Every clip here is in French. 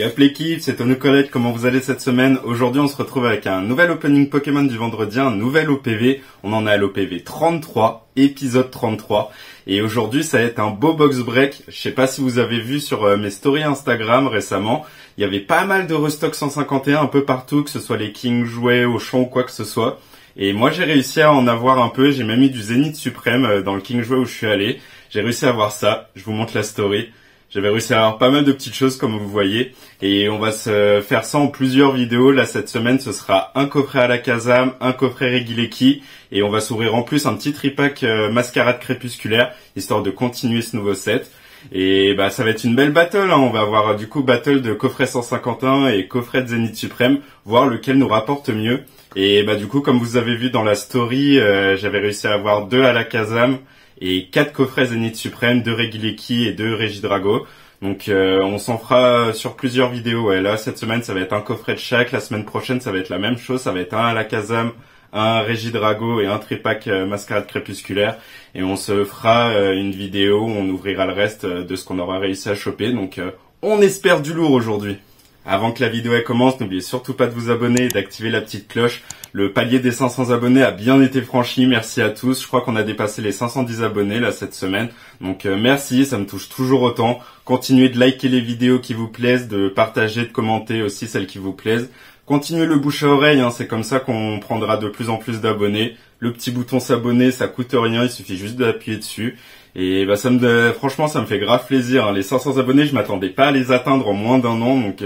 Yop l'équipe, c'est Tony Colette, comment vous allez cette semaine? Aujourd'hui on se retrouve avec un nouvel opening Pokémon du vendredi, un nouvel OPV. On en est à l'OPV 33, épisode 33. Et aujourd'hui ça va être un beau box break. Je sais pas si vous avez vu sur mes stories Instagram récemment, il y avait pas mal de restock 151 un peu partout, que ce soit les King jouets, Auchan ou quoi que ce soit. Et moi j'ai réussi à en avoir un peu, j'ai même eu du Zénith Suprême dans le King jouet où je suis allé. J'ai réussi à avoir ça, je vous montre la story. J'avais réussi à avoir pas mal de petites choses comme vous voyez et on va se faire ça en plusieurs vidéos. Là cette semaine ce sera un coffret à la Kazam, un coffret Regileki et on va s'ouvrir en plus un petit tripack Mascarade Crépusculaire histoire de continuer ce nouveau set. Et bah ça va être une belle battle, hein. On va avoir du coup battle de coffret 151 et coffret de Zénith Suprême, voir lequel nous rapporte mieux. Et bah du coup comme vous avez vu dans la story, j'avais réussi à avoir 2 à la Kazam et 4 coffrets Zénith Suprême, 2 Regileki et 2 Regidrago. Donc on s'en fera sur plusieurs vidéos. Ouais. Là cette semaine ça va être un coffret de chaque, la semaine prochaine ça va être la même chose, ça va être un à la Kazam, un Regidrago et un tripack Mascarade Crépusculaire. Et on se fera une vidéo où on ouvrira le reste de ce qu'on aura réussi à choper. Donc on espère du lourd aujourd'hui. Avant que la vidéo elle commence, n'oubliez surtout pas de vous abonner et d'activer la petite cloche. Le palier des 500 abonnés a bien été franchi, merci à tous. Je crois qu'on a dépassé les 510 abonnés là cette semaine. Donc merci, ça me touche toujours autant. Continuez de liker les vidéos qui vous plaisent, de partager, de commenter aussi celles qui vous plaisent. Continuez le bouche à oreille, hein, c'est comme ça qu'on prendra de plus en plus d'abonnés. Le petit bouton s'abonner, ça coûte rien, il suffit juste d'appuyer dessus. Et bah franchement ça me fait grave plaisir, hein. Les 500 abonnés, je m'attendais pas à les atteindre en moins d'un an, donc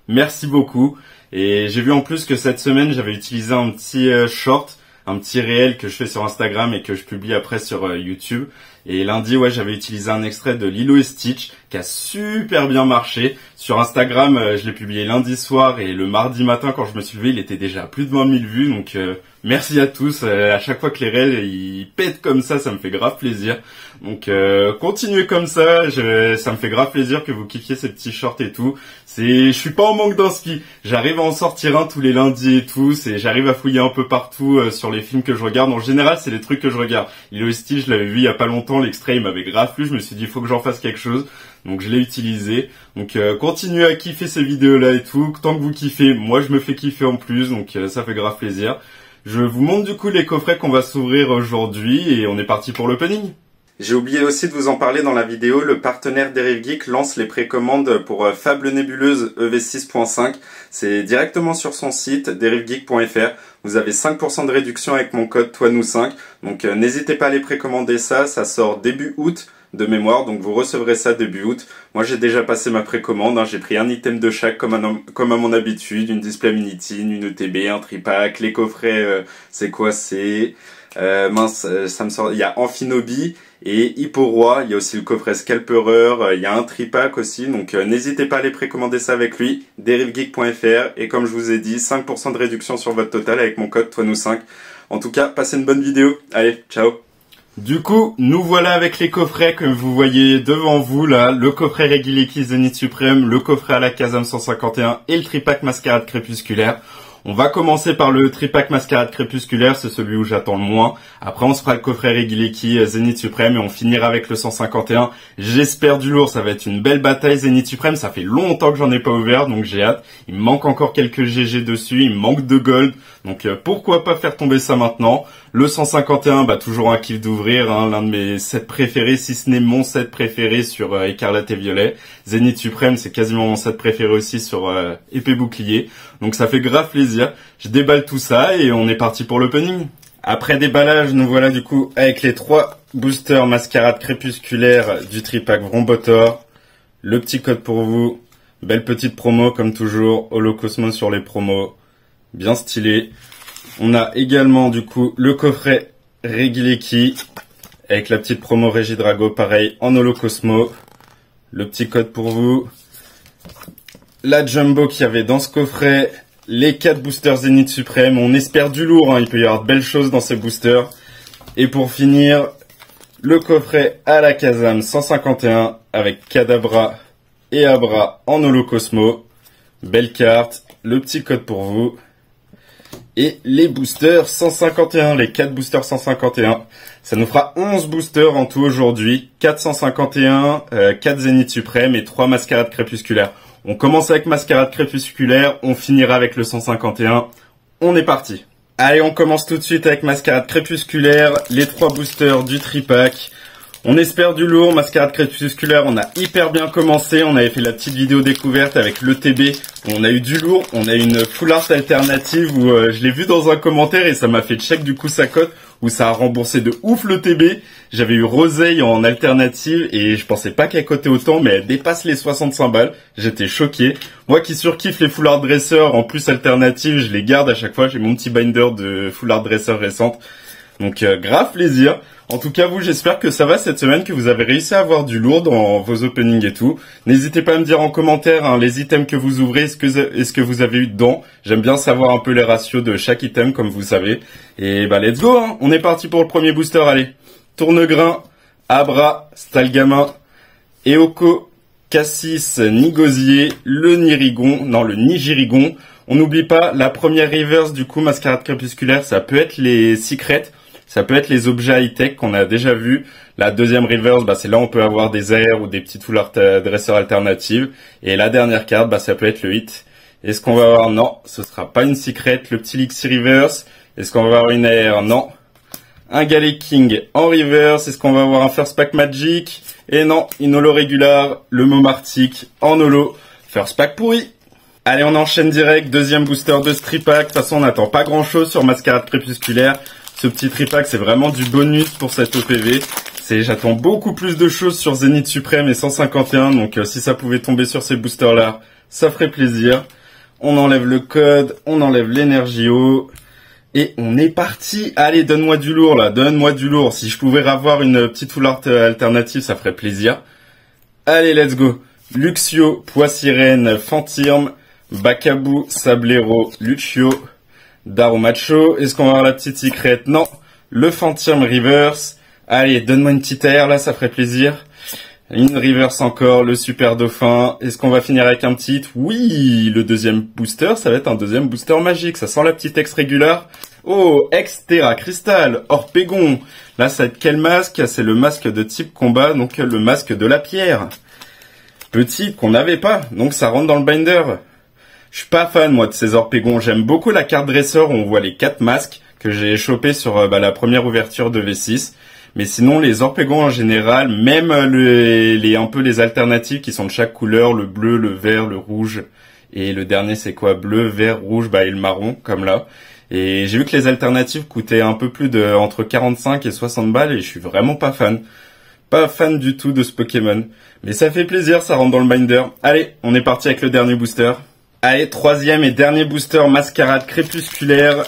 merci beaucoup. Et j'ai vu en plus que cette semaine j'avais utilisé un petit short, un petit réel que je fais sur Instagram et que je publie après sur YouTube. Et lundi, ouais, j'avais utilisé un extrait de Lilo et Stitch qui a super bien marché. Sur Instagram, je l'ai publié lundi soir et le mardi matin quand je me suis levé, il était déjà à plus de 20 000 vues. Donc merci à tous. À chaque fois que les réels ils pètent comme ça me fait grave plaisir. Donc continuez comme ça. Ça me fait grave plaisir que vous kiffiez ces petits shorts et tout. Je suis pas en manque d'inspi. J'arrive à en sortir un tous les lundis et tout. J'arrive à fouiller un peu partout sur les films que je regarde. En général, c'est les trucs que je regarde. Lilo et Stitch, je l'avais vu il y a pas longtemps. L'extrait, il m'avait grave plu. Je me suis dit, il faut que j'en fasse quelque chose. Donc je l'ai utilisé. Donc continuez à kiffer ces vidéos-là et tout. Tant que vous kiffez, moi je me fais kiffer en plus. Donc ça fait grave plaisir. Je vous montre du coup les coffrets qu'on va s'ouvrir aujourd'hui et on est parti pour l'opening. J'ai oublié aussi de vous en parler dans la vidéo, le partenaire Derive Geek lance les précommandes pour Fable Nébuleuse EV6.5. C'est directement sur son site, derivegeek.fr. Vous avez 5% de réduction avec mon code TOINOU5. Donc n'hésitez pas à les précommander ça sort début août de mémoire, donc vous recevrez ça début août. Moi j'ai déjà passé ma précommande, hein. J'ai pris un item de chaque comme à mon habitude, une Display Minitine, une ETB, un tripack, les coffrets, c'est quoi, c'est... ça me sort, il y a Amphinobi et Hipporoi, il y a aussi le coffret Scalperer, il y a un tripack aussi, donc n'hésitez pas à aller précommander ça avec lui, derivegeek.fr, et comme je vous ai dit, 5% de réduction sur votre total avec mon code TOINOU5. En tout cas, passez une bonne vidéo, allez, ciao. Du coup, nous voilà avec les coffrets que vous voyez devant vous là, le coffret Regileki Zénith Suprême, le coffret à la Kazam 151 et le tripack Mascarade Crépusculaire. On va commencer par le tripack Mascarade Crépusculaire, c'est celui où j'attends le moins. Après on se fera le coffret Regileki Zénith Suprême et on finira avec le 151. J'espère du lourd, ça va être une belle bataille Zénith Suprême, ça fait longtemps que j'en ai pas ouvert donc j'ai hâte. Il me manque encore quelques GG dessus, il me manque de gold, donc pourquoi pas faire tomber ça maintenant. Le 151, bah toujours un kiff d'ouvrir, hein, l'un de mes sets préférés, si ce n'est mon set préféré sur Écarlate et Violet. Zénith Suprême, c'est quasiment mon set préféré aussi sur Épée Bouclier. Donc ça fait grave plaisir. Je déballe tout ça et on est parti pour l'opening. Après déballage, nous voilà du coup avec les 3 boosters Mascarade Crépusculaire du tripack Vrombotor. Le petit code pour vous. Belle petite promo comme toujours. Holocosmos sur les promos. Bien stylé. On a également du coup le coffret Regileki avec la petite promo Regidrago, pareil en Holocosmo. Le petit code pour vous. La jumbo qu'il y avait dans ce coffret. Les 4 boosters Zénith Suprême. On espère du lourd, hein. Il peut y avoir de belles choses dans ces boosters. Et pour finir, le coffret à la Kazam 151 avec Kadabra et Abra en Holocosmo. Belle carte. Le petit code pour vous. Et les boosters 151, les 4 boosters 151. Ça nous fera 11 boosters en tout aujourd'hui. 451, 4 Zénith Suprême et 3 Mascarades Crépusculaires. On commence avec Mascarade Crépusculaire, on finira avec le 151. On est parti. Allez, on commence tout de suite avec Mascarade Crépusculaire, les 3 boosters du tripack. On espère du lourd. Mascarade Crépusculaire, on a hyper bien commencé. On avait fait la petite vidéo découverte avec l'ETB. On a eu du lourd. On a eu une full art alternative où je l'ai vu dans un commentaire et ça m'a fait check du coup sa cote où ça a remboursé de ouf l'ETB. J'avais eu Roseille en alternative et je pensais pas qu'elle cotait autant, mais elle dépasse les 65 balles. J'étais choqué. Moi qui surkiffe les full art dresseurs en plus alternative, je les garde à chaque fois. J'ai mon petit binder de full art dresseur récente. Donc grave plaisir. En tout cas, vous, j'espère que ça va cette semaine, que vous avez réussi à avoir du lourd dans vos openings et tout. N'hésitez pas à me dire en commentaire les items que vous ouvrez, est-ce que vous avez eu dedans. J'aime bien savoir un peu les ratios de chaque item, comme vous savez. Et bah, let's go, hein. On est parti pour le premier booster, allez. Tournegrain, Abra, Stalgamin, Eoko, Cassis, Nigosier, le Nigirigon. On n'oublie pas, la première reverse, du coup, Mascarade Crépusculaire, ça peut être les secrets. Ça peut être les objets high-tech qu'on a déjà vus. La deuxième reverse, bah, c'est là où on peut avoir des AR ou des petites full art dresseurs alternatives. Et la dernière carte, bah, ça peut être le hit. Est-ce qu'on va avoir? Non, ce sera pas une secret. Le petit Lixie reverse. Est-ce qu'on va avoir une AR? Non. Un Galet King en reverse. Est-ce qu'on va avoir un first pack magic? Et non, une holo régular. Le Momartic en holo. First pack pourri. Allez, on enchaîne direct. Deuxième booster de Stripack. De toute façon, on n'attend pas grand chose sur Mascarade Crépusculaire. Ce petit tripack, c'est vraiment du bonus pour cette OPV. J'attends beaucoup plus de choses sur Zénith Suprême et 151. Donc, si ça pouvait tomber sur ces boosters-là, ça ferait plaisir. On enlève le code, on enlève l'énergie haut. Et on est parti. Allez, donne-moi du lourd, là. Donne-moi du lourd. Si je pouvais avoir une petite full art alternative, ça ferait plaisir. Allez, let's go. Luxio, Poissirène, Fantirme, Bacabou, Sablero, Lucio, Darumacho. Est-ce qu'on va avoir la petite secret? Non. Le Fantirme reverse. Allez, donne-moi une petite air, là, ça ferait plaisir. Une reverse encore, le Super Dauphin. Est-ce qu'on va finir avec un petit hit? Oui, le deuxième booster, ça va être un deuxième booster magique. Ça sent la petite ex régular. Oh, ex Terra Crystal, Orpégon. Là, ça va être quel masque? C'est le masque de type combat, donc le masque de la pierre. Petit qu'on n'avait pas, donc ça rentre dans le binder. Je suis pas fan, moi, de ces Orpégons. J'aime beaucoup la carte dresseur où on voit les 4 masques que j'ai chopé sur la première ouverture de V6. Mais sinon, les Orpégons en général, même un peu les alternatives qui sont de chaque couleur, le bleu, le vert, le rouge. Et le dernier, c'est quoi? Bleu, vert, rouge, et le marron, comme là. Et j'ai vu que les alternatives coûtaient un peu plus entre 45 et 60 balles et je suis vraiment pas fan. Pas fan du tout de ce Pokémon. Mais ça fait plaisir, ça rentre dans le binder. Allez, on est parti avec le dernier booster. Allez, troisième et dernier booster, Mascarade Crépusculaire.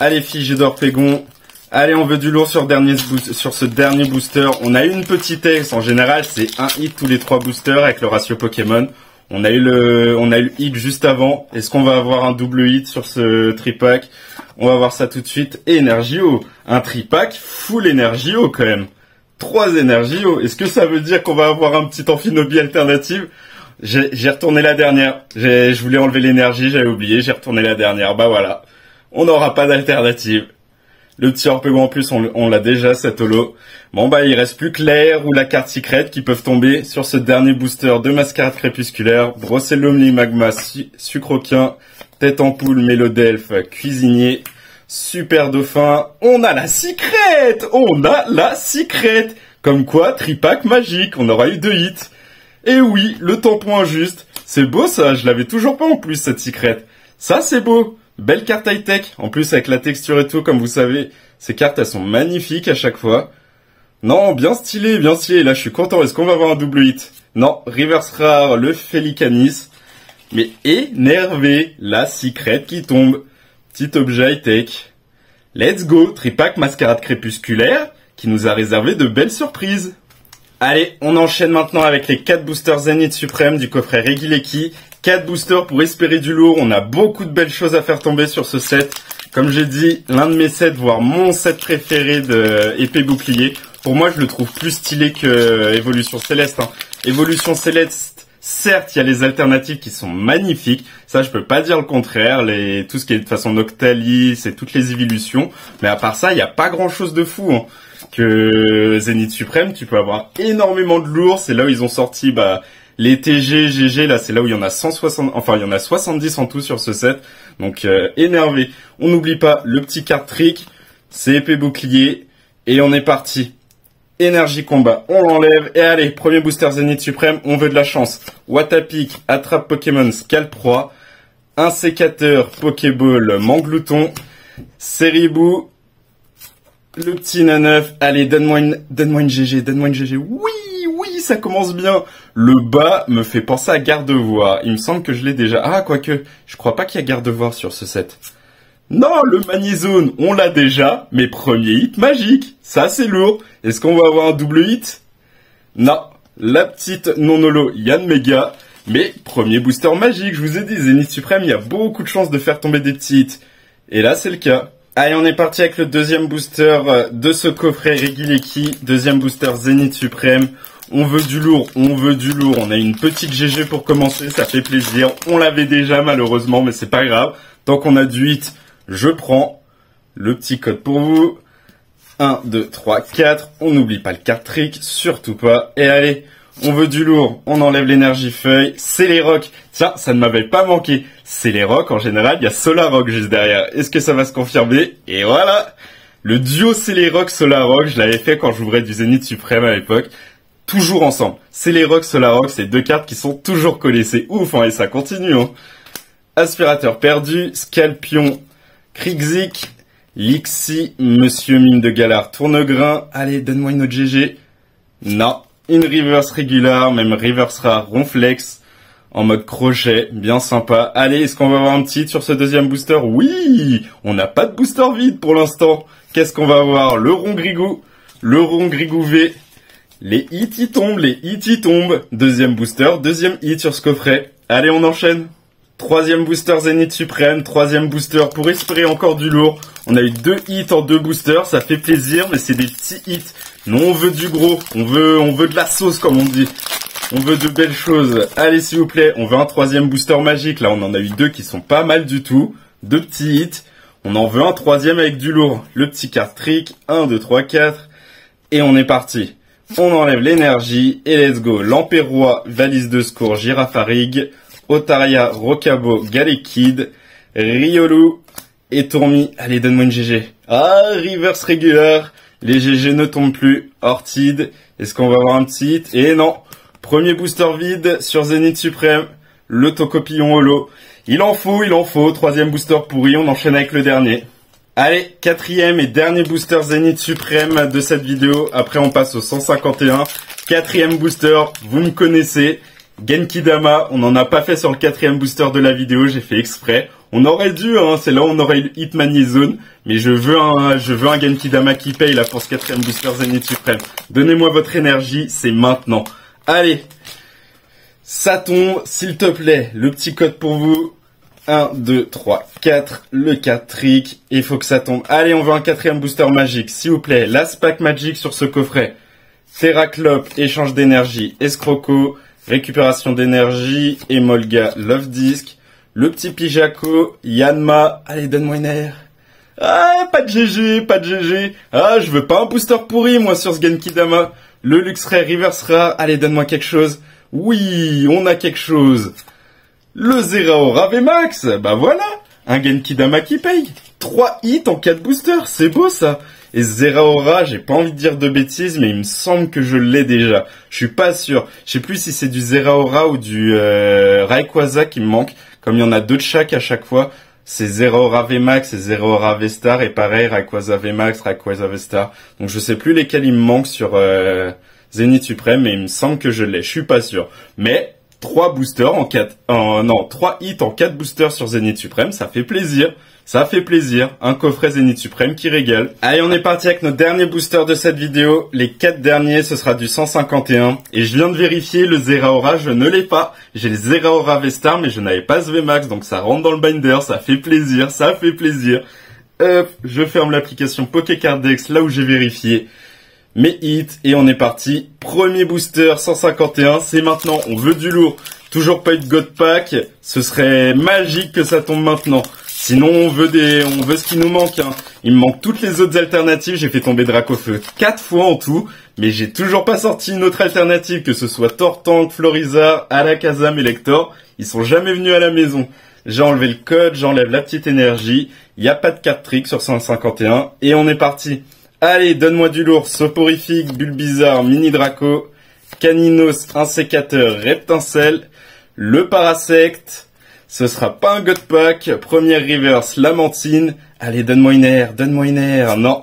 Allez, figé d'Orpégon. Allez, on veut du lourd sur ce dernier booster. On a eu une petite ex. En général, c'est un hit tous les 3 boosters avec le ratio Pokémon. On a eu le hit juste avant. Est-ce qu'on va avoir un double hit sur ce tripack? On va voir ça tout de suite. Et Energio. Un tripack full Energio quand même. 3 Energio. Est-ce que ça veut dire qu'on va avoir un petit Amphinobi alternative? J'ai retourné la dernière. Je voulais enlever l'énergie, j'avais oublié. J'ai retourné la dernière. Bah voilà. On n'aura pas d'alternative. Le petit Orpégon en plus, on l'a déjà, cette holo. Bon il reste plus que l'air ou la carte secret qui peuvent tomber sur ce dernier booster de Mascarade Crépusculaire. Brossellum, Magma, Sucroquin, Tête en Poule, Mélodelphe, Cuisinier, Super Dauphin. On a la secret! On a la secret! Comme quoi, tripack magique, on aura eu 2 hits. Et oui, le tampon injuste. C'est beau ça, je l'avais toujours pas en plus cette secret. Ça c'est beau. Belle carte high-tech, en plus avec la texture et tout, comme vous savez, ces cartes elles sont magnifiques à chaque fois. Non, bien stylé, là je suis content, est-ce qu'on va avoir un double hit? Non, reverse rare, le Félicanis, mais énervé, la secret qui tombe, petit objet high-tech. Let's go, tripack Mascarade Crépusculaire, qui nous a réservé de belles surprises. Allez, on enchaîne maintenant avec les 4 boosters Zénith Suprême du coffret Regileki. 4 boosters pour espérer du lourd. On a beaucoup de belles choses à faire tomber sur ce set. Comme j'ai dit, l'un de mes sets, voire mon set préféré de épée bouclier. Pour moi, je le trouve plus stylé que Évolution Céleste. Évolution Céleste, certes, il y a les alternatives qui sont magnifiques. Ça, je peux pas dire le contraire. Tout ce qui est de façon Noctalis et toutes les évolutions. Mais à part ça, il n'y a pas grand chose de fou. Que Zénith Suprême, tu peux avoir énormément de lourd. C'est là où ils ont sorti, Les TG, GG, là c'est là où il y en a 160, enfin il y en a 70 en tout sur ce set. Donc énervé. On n'oublie pas le petit card trick, c'est épée bouclier et on est parti. Énergie combat, on l'enlève et allez, premier booster Zénith Suprême, on veut de la chance. Watapic, attrape Pokémon, scalp roi, un sécateur, Pokéball, Manglouton, Seribou, le petit Naneuf, allez, donne-moi une GG, donne-moi une GG, oui, ça commence bien. Le bas me fait penser à Gardevoir, il me semble que je l'ai déjà, ah, quoique, je crois pas qu'il y a Gardevoir sur ce set. Non, le Magnezone, on l'a déjà, mais premier hit magique, ça c'est lourd. Est-ce qu'on va avoir un double hit? Non, la petite non-holo Yann Mega, mais premier booster magique, je vous ai dit, Zénith Suprême, il y a beaucoup de chances de faire tomber des petits hits. Et là c'est le cas. Allez, on est parti avec le deuxième booster de ce coffret Regileki, deuxième booster Zénith Suprême. On veut du lourd, on a une petite GG pour commencer, ça fait plaisir. On l'avait déjà malheureusement, mais c'est pas grave. Tant qu'on a du hit, je prends le petit code pour vous. 1, 2, 3, 4. On n'oublie pas le card trick, surtout pas. Et allez, on veut du lourd. On enlève l'énergie feuille. C'est les rocks. Tiens, ça ne m'avait pas manqué. C'est les rocks, en général, il y a Solar Rock juste derrière. Est-ce que ça va se confirmer? Et voilà. Le duo C'est les rocks, Solar Rock, je l'avais fait quand j'ouvrais du Zénith Suprême à l'époque. Toujours ensemble. C'est les rocks, Solar Rock, c'est deux cartes qui sont toujours collées. C'est ouf, hein, et ça continue, hein. Aspirateur perdu, Scalpion, Krixik, Lixi, Monsieur Mine de Galar, Tournegrain. Allez, donne-moi une autre GG. Non. Une reverse régulière, même reverse rare, Ronflex, en mode crochet, bien sympa. Allez, est-ce qu'on va avoir un petit hit sur ce deuxième booster? Oui! On n'a pas de booster vide pour l'instant. Qu'est-ce qu'on va avoir? Le Rongrigou, le Rongrigou V. Les hits y tombent, Deuxième booster, deuxième hit sur ce coffret. Allez, on enchaîne. Troisième booster Zénith Suprême, troisième booster pour espérer encore du lourd. On a eu 2 hits en 2 boosters, ça fait plaisir, mais c'est des petits hits. Non, on veut du gros, on veut de la sauce comme on dit. On veut de belles choses. Allez, s'il vous plaît, on veut un troisième booster magique. Là, on en a eu 2 qui sont pas mal du tout. 2 petits hits. On en veut un troisième avec du lourd. Le petit card trick, 1, 2, 3, 4. Et on est parti. On enlève l'énergie et let's go. Lampérois, valise de secours, Girafarig, Otaria, Rocabo, Galekid, Riolu et Tourmi. Allez, donne-moi une GG. Ah, reverse régulière. Les GG ne tombent plus. Ortide. Est-ce qu'on va avoir un petit hit? Et non. Premier booster vide sur Zénith Suprême. Le Tocopillon Holo. Il en faut. Troisième booster pourri. On enchaîne avec le dernier. Allez, quatrième et dernier booster Zénith Suprême de cette vidéo. Après, on passe au 151. Quatrième booster. Vous me connaissez. Genkidama, on n'en a pas fait sur le quatrième booster de la vidéo, j'ai fait exprès. On aurait dû, hein, c'est là où on aurait eu le hit Magnezone, mais je veux un Genkidama qui paye là pour ce quatrième booster Zénith Suprême. Donnez-moi votre énergie, c'est maintenant. Allez, ça tombe, s'il te plaît, le petit code pour vous. 1, 2, 3, 4, le 4 trick, il faut que ça tombe. Allez, on veut un quatrième booster magique, s'il vous plaît. Last pack magique sur ce coffret. Terraclope, échange d'énergie, Escroco, récupération d'énergie, Emolga, Love Disc, le petit Pijako, Yanma, allez, donne-moi une air. Ah, pas de GG. Ah, je veux pas un booster pourri, moi, sur ce Genkidama. Le Luxray Reverse Rare, allez, donne-moi quelque chose. Oui, on a quelque chose. Le Zeraora VMAX, bah voilà, un Genkidama qui paye. 3 hits en 4 boosters, c'est beau ça. Et Zeraora, j'ai pas envie de dire de bêtises, mais il me semble que je l'ai déjà. Je suis pas sûr. Je sais plus si c'est du Zeraora ou du Rayquaza qui me manque. Comme il y en a 2 de chaque à chaque fois, c'est Zeraora VMAX et Zeraora V-Star. Et pareil, Rayquaza VMAX, Rayquaza V-Star. Donc je sais plus lesquels il me manquent sur Zénith Suprême, mais il me semble que je l'ai. Je suis pas sûr. Mais 3 boosters en 4... non, 3 hits en 4 boosters sur Zénith Suprême, ça fait plaisir. Ça fait plaisir, un coffret Zénith Suprême qui régale. Allez, on est parti avec notre dernier booster de cette vidéo. Les 4 derniers, ce sera du 151. Et je viens de vérifier, le Zeraora, je ne l'ai pas. J'ai le Zeraora V-Star, mais je n'avais pas ce VMAX, donc ça rentre dans le binder, ça fait plaisir. Hop, je ferme l'application Pokécardex, là où j'ai vérifié mes hits, et on est parti. Premier booster, 151, c'est maintenant, on veut du lourd. Toujours pas eu de God Pack, ce serait magique que ça tombe maintenant. Sinon, on veut ce qui nous manque, hein. Il me manque toutes les autres alternatives. J'ai fait tomber Dracofeu 4 fois en tout, mais j'ai toujours pas sorti une autre alternative, que ce soit Tortank, Florizard, Alakazam, Elector. Ils sont jamais venus à la maison. J'ai enlevé le code, j'enlève la petite énergie. Il n'y a pas de carte trick sur 151 et on est parti. Allez, donne-moi du lourd. Soporifique, Bulbizarre, Mini Draco, Caninos, Insécateur, Reptincelle, le Parasect. Ce sera pas un God Pack. Première reverse, Lamentine. Allez, donne-moi une air, donne-moi une air. Non.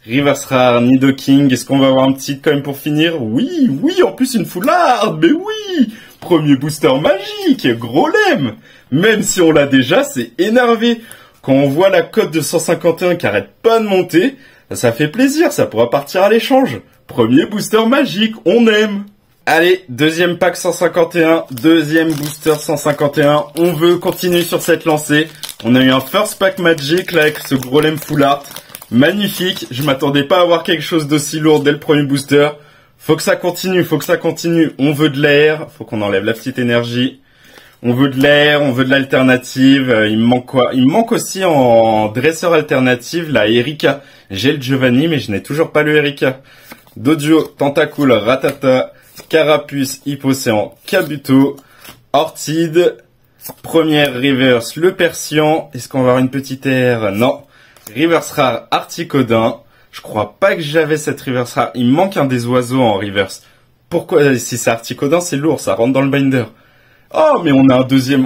Reverse rare, Nidoking. Est-ce qu'on va avoir un petit quand même pour finir? Oui, en plus une foularde, mais oui. Premier booster magique, gros lemme. Même si on l'a déjà, c'est énervé. Quand on voit la cote de 151 qui arrête pas de monter, ça fait plaisir, ça pourra partir à l'échange. Premier booster magique, on aime. Allez, deuxième pack 151, deuxième booster 151. On veut continuer sur cette lancée. On a eu un first pack magic là avec ce gros lemme full art. Magnifique, je m'attendais pas à avoir quelque chose d'aussi lourd dès le premier booster. Faut que ça continue, On veut de l'air, faut qu'on enlève la petite énergie. On veut de l'air, on veut de l'alternative. Il me manque quoi? Il me manque aussi en dresseur alternative la Erika. J'ai le Giovanni, mais je n'ai toujours pas le Erika. Dodio, Tentacool, Ratata, Carapuce, Hippocéan, Kabuto, Ortide. Première reverse, le Persian. Est-ce qu'on va avoir une petite air? Non. Reverse rare, Articodin. Je crois pas que j'avais cette reverse rare. Il me manque un des oiseaux en reverse. Pourquoi? Si c'est Articodin, c'est lourd, ça rentre dans le binder. Oh, mais on a un deuxième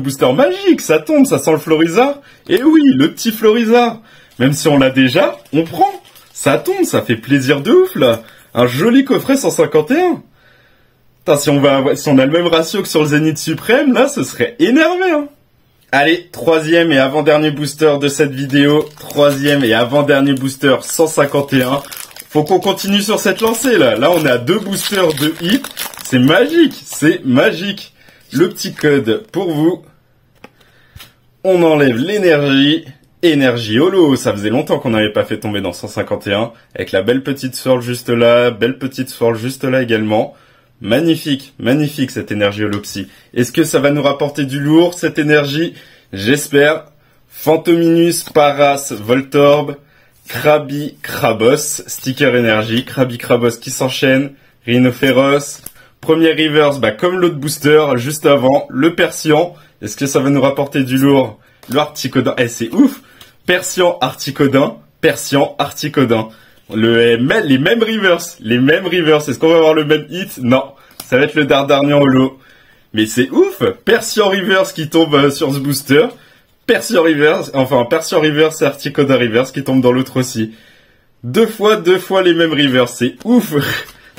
booster magique, ça tombe, ça sent le Florizard. Et oui, le petit Florizard. Même si on l'a déjà, on prend. Ça tombe, ça fait plaisir de ouf, là. Un joli coffret 151. Putain, si on a le même ratio que sur le Zénith Suprême, là, ce serait énervé, hein. Allez, troisième et avant-dernier booster de cette vidéo. Troisième et avant-dernier booster 151. Faut qu'on continue sur cette lancée, là. Là, on est à 2 boosters de hit. C'est magique, c'est magique. Le petit code pour vous. On enlève l'énergie. Énergie holo. Ça faisait longtemps qu'on n'avait pas fait tomber dans 151. Avec la belle petite swirl juste là. Belle petite swirl juste là également. Magnifique, magnifique cette énergie holopsy. Est-ce que ça va nous rapporter du lourd, cette énergie? J'espère. Phantominus, Paras, Voltorb, Krabi, Krabos, sticker énergie, Krabi, Krabos qui s'enchaîne, Rhinophéros. Premier reverse, comme l'autre booster, juste avant, le Persian. Est-ce que ça va nous rapporter du lourd? Le Articodin, c'est ouf. Persian, Articodin, Persian, Articodin. Les mêmes reverse. Est-ce qu'on va avoir le même hit? Non. Ça va être le Dardarnian holo. Mais c'est ouf. Persian reverse qui tombe sur ce booster. Persian reverse et Articodin reverse qui tombe dans l'autre aussi. Deux fois les mêmes reverse. C'est ouf.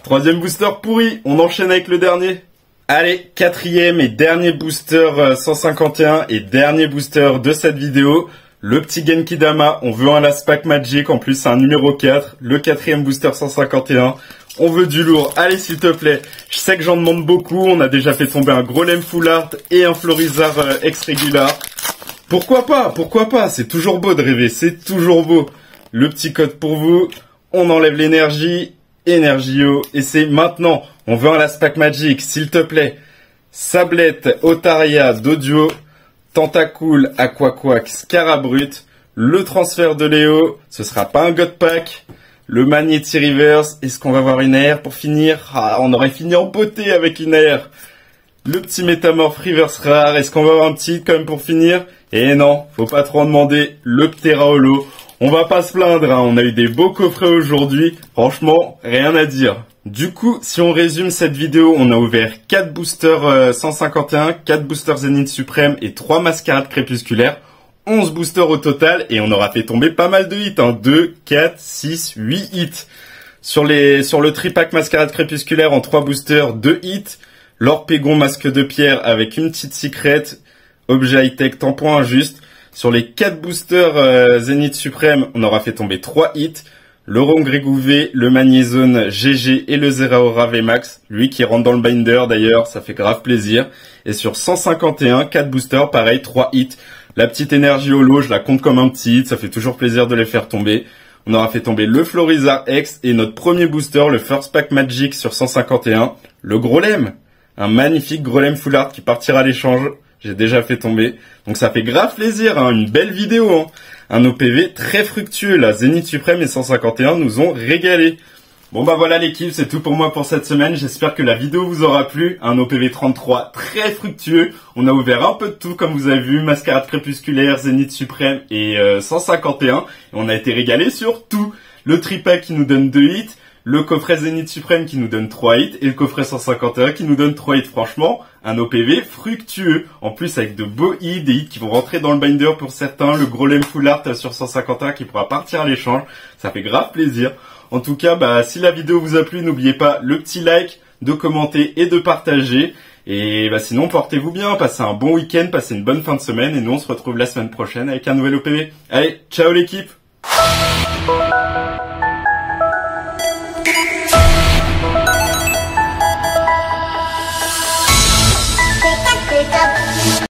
Troisième booster pourri. On enchaîne avec le dernier. Allez, quatrième et dernier booster 151 et dernier booster de cette vidéo. Le petit Genkidama, on veut un last pack magic, en plus c'est un numéro 4, le quatrième booster 151, on veut du lourd, allez s'il te plaît, je sais que j'en demande beaucoup, on a déjà fait tomber un gros lemme full art et un Florizard ex-régular. Pourquoi pas, c'est toujours beau de rêver, c'est toujours beau. Le petit code pour vous, on enlève l'énergie, Energio, et c'est maintenant, on veut un last pack magic, s'il te plaît. Sablette, Otaria, Dodio, Tentacool, Aquaquack, Scarabrut, le transfert de Léo, ce sera pas un God Pack, le Magnéti Reverse, est-ce qu'on va avoir une AR pour finir? Ah, on aurait fini en beauté avec une AR. Le petit Métamorphe Reverse rare, est-ce qu'on va avoir un petit quand même pour finir? Et non, faut pas trop en demander, le Ptera Holo. On va pas se plaindre, hein, on a eu des beaux coffrets aujourd'hui, franchement, rien à dire. Du coup, si on résume cette vidéo, on a ouvert 4 boosters 151, 4 boosters Zénith Suprême et 3 mascarades crépusculaires. 11 boosters au total et on aura fait tomber pas mal de hits. 2, 4, 6, 8 hits. Sur le tripack mascarade crépusculaire en 3 boosters, 2 hits. L'Orpégon masque de pierre avec une petite secret. Objet high-tech tampon injuste. Sur les 4 boosters Zénith Suprême, on aura fait tomber 3 hits. Le Rongrégouvé, le Magnézone GG et le Zeraora VMAX, lui qui rentre dans le binder d'ailleurs, ça fait grave plaisir. Et sur 151, 4 boosters, pareil, 3 hits. La petite énergie holo, je la compte comme un petit hit, ça fait toujours plaisir de les faire tomber. On aura fait tomber le Florizard X et notre premier booster, le First Pack Magic sur 151, le Grolem. Un magnifique Grolem full art qui partira à l'échange. j'ai déjà fait tomber. Donc ça fait grave plaisir, hein, une belle vidéo. Hein. Un OPV très fructueux, la Zénith Suprême et 151 nous ont régalé. Bon bah voilà l'équipe, c'est tout pour moi pour cette semaine. J'espère que la vidéo vous aura plu. Un OPV 33 très fructueux. On a ouvert un peu de tout comme vous avez vu. Mascarade crépusculaire, Zénith Suprême et 151. Et on a été régalé sur tout. Le tripack qui nous donne 2 hits. Le coffret Zénith Suprême qui nous donne 3 hits. Et le coffret 151 qui nous donne 3 hits. Franchement, un OPV fructueux. En plus avec de beaux hits, des hits qui vont rentrer dans le binder pour certains. Le Grolem Full Art sur 151 qui pourra partir à l'échange. Ça fait grave plaisir. En tout cas, si la vidéo vous a plu, n'oubliez pas le petit like, de commenter et de partager. Et sinon, portez-vous bien, passez un bon week-end, passez une bonne fin de semaine. Et nous, on se retrouve la semaine prochaine avec un nouvel OPV. Allez, ciao l'équipe!